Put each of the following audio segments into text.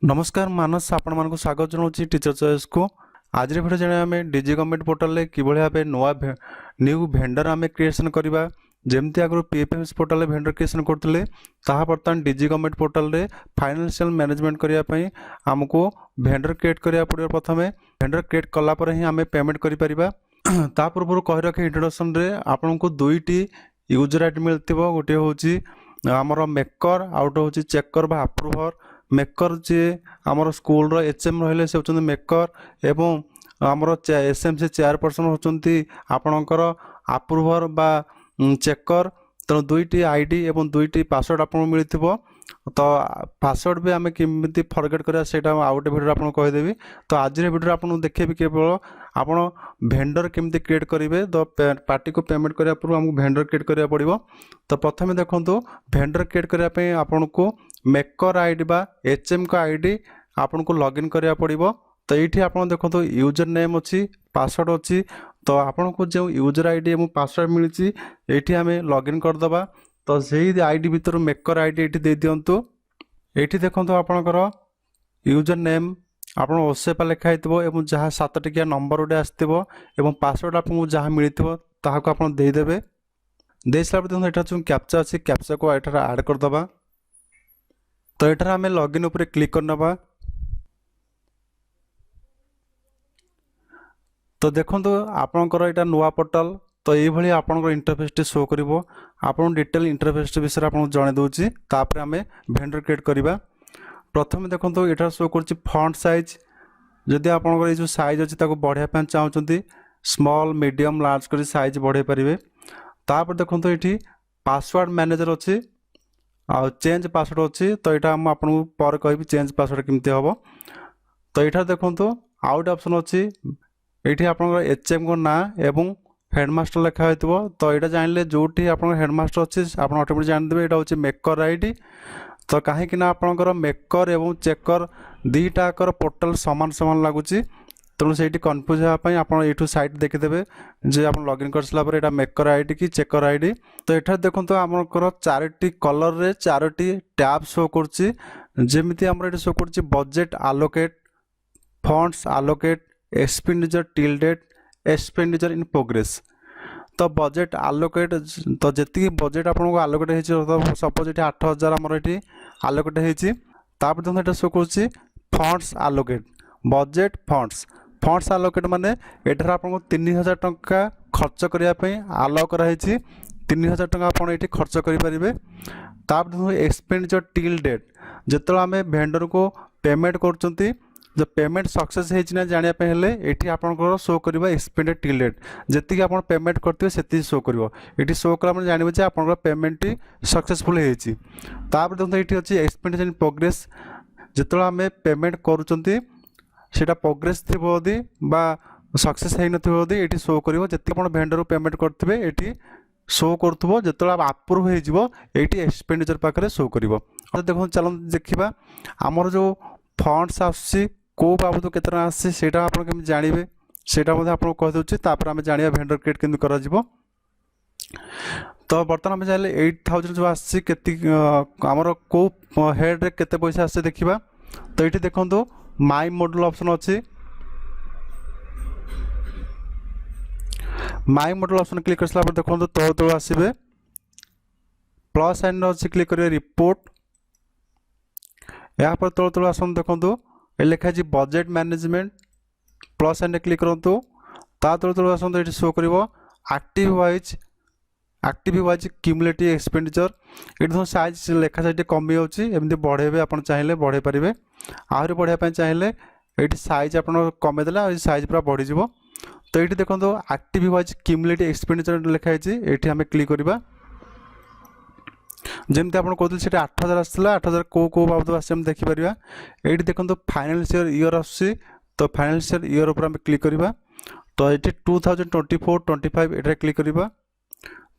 नमस्कार मानस आपण मानक स्वागत जनाऊँ टीचर चॉइस को आज भिडियो जाने आम डीजी गवर्नमेंट पोर्टल रे कि भाव नुआ न्यू भेंडर आम क्रिएशन करवा जमती आगु पीएफएमएस पोर्टल भेंडर क्रिएशन करते बर्तमान डीजी गवर्नमेंट पोर्टल रे फाइनेंशियल मैनेजमेंट करने आमको भेंडर क्रिएट करा पड़ो। प्रथम भेंडर क्रिएट कलापर ही आम पेमेंट कर पूर्व कही रखे इंट्रोडक्शन रे आपन को दुईटी यूजर आईडी मिलती गोटे हूँ आमर मेकर आउट हूँ चेकर बा अप्रूवर मेकर जी आमर स्कूल एचएम रहिले से होचंदी मेकर एवं आमर एसएमसी चेयरपर्सन होचंदी आपणकर अप्रूवर बा चेकर। तेणु दुईटी आईडी एवं दुईटी पासवर्ड आपको मिलथिबो। तो पासवर्ड भी आम केमिति फरगेट करा सेटा आउटे भिडियो आपन कहिदेबी। तो आज भिडियो आपन देखेबी केवल आपन भेंडर केमिति क्रिएट करेंगे। तो पार्टी को पेमेंट करिया पूर्व हमको भेंडर क्रिएट करिया पड़िबो। तो प्रथम देखंतु भेंडर क्रिएट करिया पे आपन को मेकर आईडी बा एचएम का आईडी आपन को लॉगिन करिया पड़िबो। तो ये आपन देखंतु यूजर नेम अच्छी पासवर्ड अच्छी। तो आपन को जो यूजर आईडी एवं पासवर्ड मिली ये आम लॉगिन करदबा। तो सही आईडी भीतर मेकर आईडी ये दे दिंतु। ये देखो आपणकर यूजर नेम आप ओसेपा लिखाई एवं जहाँ 7 टिकिया नंबर गोटे आसो एवं पासवर्ड आपको जहाँ मिलता ताकू आप देदेवे। दे सारा यहाँ जो कैप्चा अच्छी कैप्चा को ये आड करदबा। तो ये आम लॉगिन उपर क्लिक करनबा। तो देखो आपणकर यहाँ नुआ पोर्टल। तो ये आपंकर इंटरफेस शो कर आपन डिटेल इंटरफेस विषय आपको जन दूसरी तापर आम भेंडर क्रिएट करवा। प्रथम देखो ये शो कर फॉन्ट साइज जदि आपंकर जो साइज अच्छी बढ़ाई चाहते स्मॉल मीडियम लार्ज कर साइज बढ़ाई पारे। तापर देखो ये पासवर्ड मैनेजर अच्छी आ चेंज पासवर्ड अच्छी। तो यहाँ मुझे आपको पर कहि चेंज पासवर्ड केमती हम। तो यहाँ देखो आउट ऑप्शन अच्छी ये आप एचएम को ना एवं हेडमास्टर लिखाई। तो यहाँ जानले जो आप हेडमास्टर अच्छे आप ऑटोमेटिक जानते यहाँ हूँ मेकर आईडी। तो कहीं आपंकर मेकर एवं चेकर दीटाकर पोर्टल सामान सामान लगुच। तेणु से कन्फ्यूज होगापी आप साइट देखीदे जे आप लॉगिन कर सारापर यहाँ मेकर आईडी कि चेकर आईडी। तो यहाँ देखो आमर 4टी कलर रे 4टी टैब शो करमती आम शो कर budget allocate funds allocate expenditure till date expenditure in progress. तो बजेट आलोकेट तो जी बजेट आपको आलोकेट हो सपोज ये 8000 आमर ये आलोकेट होपर देखो ये शो कर funds allocate budget funds funds allocate माने एठार आपको 3000 टंका खर्च करने आलाउ कराई 3000 टंका आपड़ ये खर्च करेंगे। तापर देखो एक्सपेंडिचर टिल डेट जो आम भेंडर को पेमेंट कर जो पेमेंट सक्सेस होना जानापी ये आपंकर शो कर एक्सपेंडेड टिल डेट जी आप पेमेंट करते से शो कर ये शो कला जानवे आप पेमेंट सक्सेसफुल होपर देखो ये अच्छी एक्सपेंडिचर इन प्रोग्रेस जो आम पेमेंट करुँच सेटा प्रोग्रेस थी बा सक्सेस होदी ये शो कर जी आप भेंडर पेमेंट करेंगे ये शो करुव जो आप अप्रूव हो एक्सपेंडिचर पाखे शो कर। देखो चलो देखा आमर जो फंड्स आसूँ कौ बाबद केतना आसी सेटा आप जानवे सेटा आपको कहीदे तापर आम जाना भेंडर क्रिएट केमती कर। तो बर्तमान आम जानले 8000 जो आसी आमर कौ हेड रे केते पैसा आसे देखा। तो ये देखो माई मॉडल ऑप्शन अच्छी माई मॉडल ऑप्शन क्लिक कर सारा देखो तल तल आसवे प्लस साइन अच्छी क्लिक करेंगे रिपोर्ट यहाँ तल तल आसन देखो ये लिखा है budget management plus sign click करूँ ता तल तल आसत ये शो कर एक्टिव वाइज क्यूमुलेटिव एक्सपेंडिचर ये देखो साइज लेखा साइज कमी जामती बढ़े आप चाहिए बढ़े पारे आहरी बढ़ाई चाहिए ये साइज आप कमेदे साइज पूरा बढ़ीज। तो ये देखो एक्टिव वाइज क्यूमुलेटिव एक्सपेंडिचर लिखाई ये आम क्लिक करवा जमती आप कहते हैं 8000 आसाला 8000 कौ बाबद आस देखिपर। ये देखो फाइनेंशियल ईयर आसूँ तो फाइनेंशियल ईयर उपर क्लिक करवा। तो ये 2024-25 ये क्लिक करवा।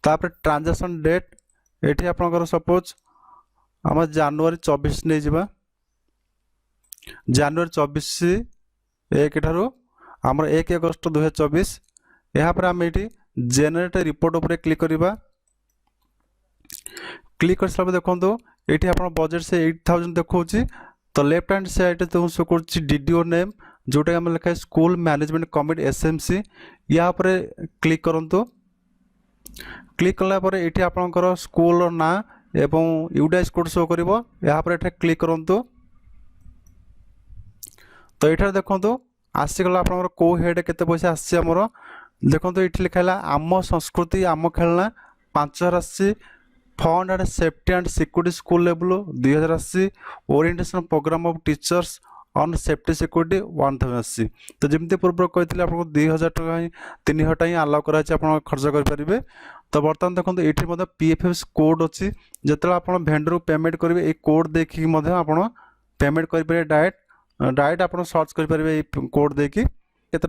तापर ट्रांजैक्शन डेट ये आपंकर सपोज आम जनवरी 24 नहीं जावा जनवरी 24 1 ठारू आम 1 अगस्त 2024 यहाँ पर आम ये जेनेरेट रिपोर्ट उपर क्लिक करवा। क्लिक कर सारा देखो ये आप बजेट से 8000 देखा। तो लेफ्ट हैंड साइड तुम शो कर डीडीओ नेम जोटा आम लिखा है स्कूल मैनेजमेंट कमिटी एसएमसी या पर क्लिक करंतु। क्लिक कला पर ये आपंकर स्कूल ना एवं यूडाइस कोड शो कर यहाँ पर ये क्लिक करंतु। तो ये देखो आसीगला आप कौ हेड केते पैसा आमर देखो ये लिखा है आम संस्कृति आम खेलना 5000 आसी fund and safety and security school level 2000 आसी orientation programme of teachers on safety security 1000 आसी। तो जमी पूर्व कही आपको 2000 टका ही 3000 टाइम आलाउ कर खर्च करेंगे। तो बर्तमान देखो ये पीएफएस कोड अच्छी जो आप भेंडर पेमेंट करेंगे ये कोड देखिए आप पेमेंट करेंगे डायरेक्ट आप सर्च करेंगे कोड देखिए केते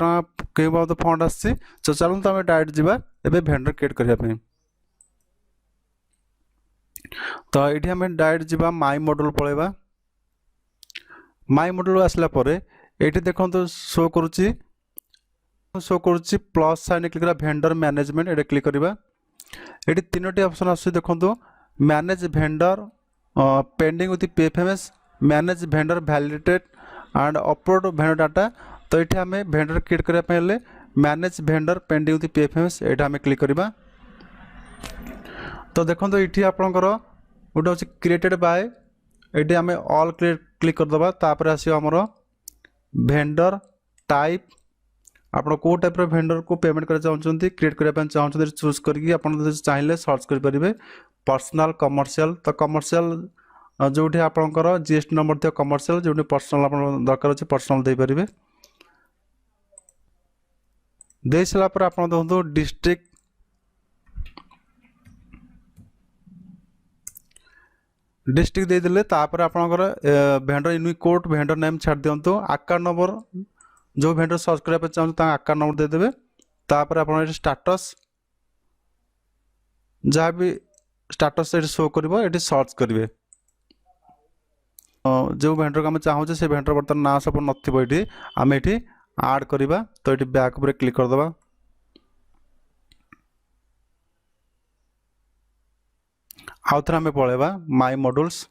कई बाबद फंड आसी। तो चलते आम डायरेक्ट जावा एवं भेंडर क्रिएट करने। तो ये आम डायरेक्ट जावा माई मॉड्यूल पलैबा। माई मॉड्यूल आसला परे ये देखो शो करुच्ची प्लस साइन क्लिक करा भेंडर मैनेजमेंट ये क्लिक करवा। ये तीनोटी ऑप्शन आसुची देखो manage vendor pending with PFMS manage vendor validated and upload vendor data. तो ये आम भेंडर क्रिएट करने manage vendor pending with PFMS ये आम क्लिक करवा। तो देखो ये आपंकर गोटे हूँ क्रिएटेड बाय ये आम ऑल क्लिक करदे तापर आसो आमर भेंडर टाइप आप कौ टाइप भेंडर को पेमेंट कर चाहते क्रिएट करने चाहते चूज करके चाहिए सर्च करेंगे पर्सनल कमर्शियल। तो कमर्शियल जो आपंकर जीएसटी नंबर थी कमर्शियल जो पर्सनल आप दरकार अच्छे पर्सनल दे पारे दे सारापर आप देखो डिस्ट्रिक्ट देदेले तापर आपंकर vendor unique code vendor name छाड़ दिंतु अकाउंट नंबर जो भेंडर सर्च करने चाहते अकाउंट नंबर देदेवे तापर आप स्टाटस जहाँ भी स्टाटस शो कर सर्च करेंगे जो भेंडर को आम चाहूँ से भेंडर बर्तमान ना सब नथी आम ये आड करवा। तो ये बैक पर क्लिक करदे आउ थे आम पलैबा my modules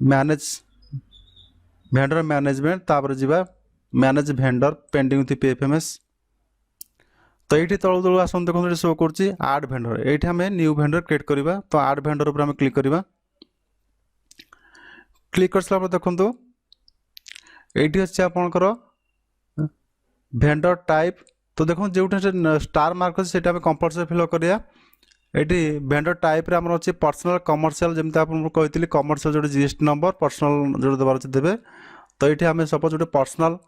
manage vendor management तापर जावा manage vendor pending with PFMS. तो ये तलू तलू आस देखो शो कर आड भेंडर ये आम न्यू भेंडर क्रिएट करवा। तो आड भेंडर उपर आम क्लिक करवा। क्लिक कर सारा देखो ये अच्छे आपंकर भेंडर टाइप। तो देखो जो स्टार मार्क अच्छे आम कंपलसरी फिल करिया। ये भेंडर टाइप आम अच्छे पर्सनल कमर्शियल जमी आपको कही कमर्शियल जो जीएसटी नंबर पर्सनल जो देवार अच्छे देवे। तो ये आम सपोज जो पर्सनल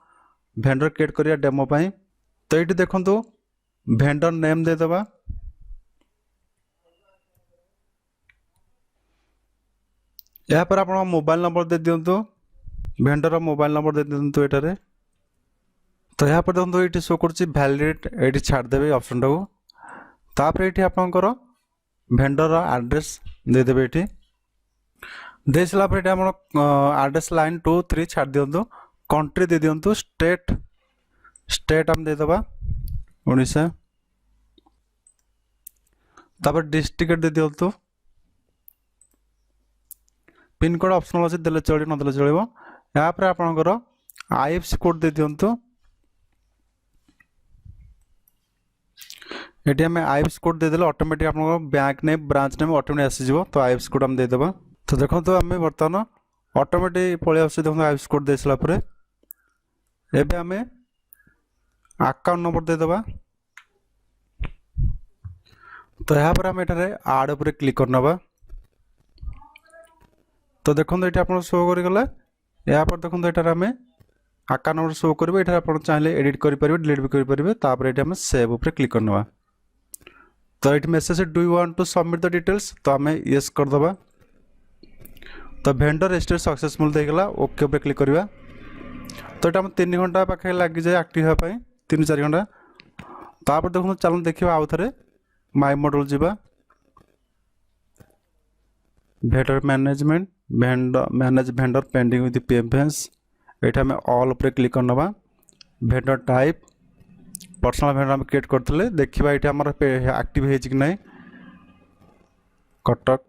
भेंडर क्रिएट करिया डेमो पाई। तो ये देखो भेंडर नेम देदेबा यहाँ पर आप मोबाइल नंबर दे दिंतु भेंडर मोबाइल नंबर दे दिंतु एटारे। तो यहाँ पर देखो ये शो कर वैलिडेट ये छाड़देवे ऑप्शन टाक तापर ये आपंकर भेंडर एड्रेस देदेवे ये दे सारापर ये आम एड्रेस लाइन 2 3 छाड़ दिंतु कंट्री दे दिंतु स्टेट आम देदेबा ओडिशा तापर डिस्ट्रिक्ट दे दिंतु पिन कोड ऑप्शनल अच्छे देले चलो नदेले चलो। यहाँ पर आपंकर आईएफएससी कोड दे दिंतु ये आम आईएफएससी कोड देदेले ऑटोमेटिक आप bank name branch name automatic आसीज। तो आईएफएससी कोड आम देदेबा। तो देखो तो आम बर्तमान ऑटोमेटिक पलि आस देखो आईएफएससी कोड दे सारापर एबे आम अकाउंट नंबर देदेबा। तो यहाँ पर आम ये आड उपर क्लिक करनवा। तो देखो ये आप शो करगला यहाँ पर देखो ये आम अकाउंट नंबर शो करेंगे ये आप चाहिए एडिट करेंगे डिलीट भी करेंगे। तापर ये आम सेव उपर क्लिक करनवा। तो ये message do you want to submit the details तो आम येस करदे। तो भेंडर रजिस्टर सक्सेसफुल देगला ओके उपर क्लिक करवा। तो ये आम 3 घंटा पाखे लग जाए एक्टिव होगापी 3-4 घंटा। तापर देखो चलो देखा आउ थे माई मॉड्यूल जावा vendor management manage vendor pending with PFMS ये आम ऑल उपर क्लिक करनवा। भेंडर टाइप पर्सनल भेंडर आम क्रिएट करते देखा ये आम एक्टिव हो कि ना कटक।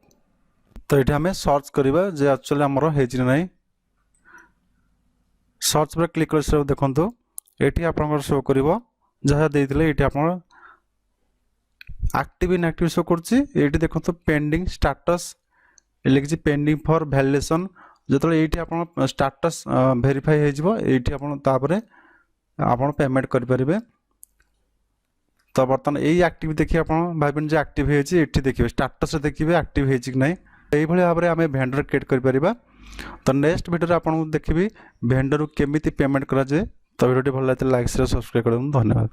तो तो ये आम सर्च करवा जे एक्चुअली आमर हो ना सर्च पर क्लिक कर देखो ये आप शो कर जहाँ देते ये आप एक्टिव इनएक्टिव शो कर देखो पेंडिंग स्टाटस लिखी पेंडिंग फॉर वैलिडेशन जो ये आप स्टाटस वेरीफाई होपर आप पेमेंट करेंगे। तो बर्तमान यही एक्टिव देखिए आप भाई जो एक्टिव होती देखिए स्टाटस देखिए एक्टिव होती कि नहीं यही भाव में आम भेंडर क्रिएट कर। तो नेक्स्ट वीडियो आपको देखिए भेंडर केमी पेमेंट कराए। तो वीडियो भल लगे लाइक शेयर सब्सक्राइब कर धन्यवाद।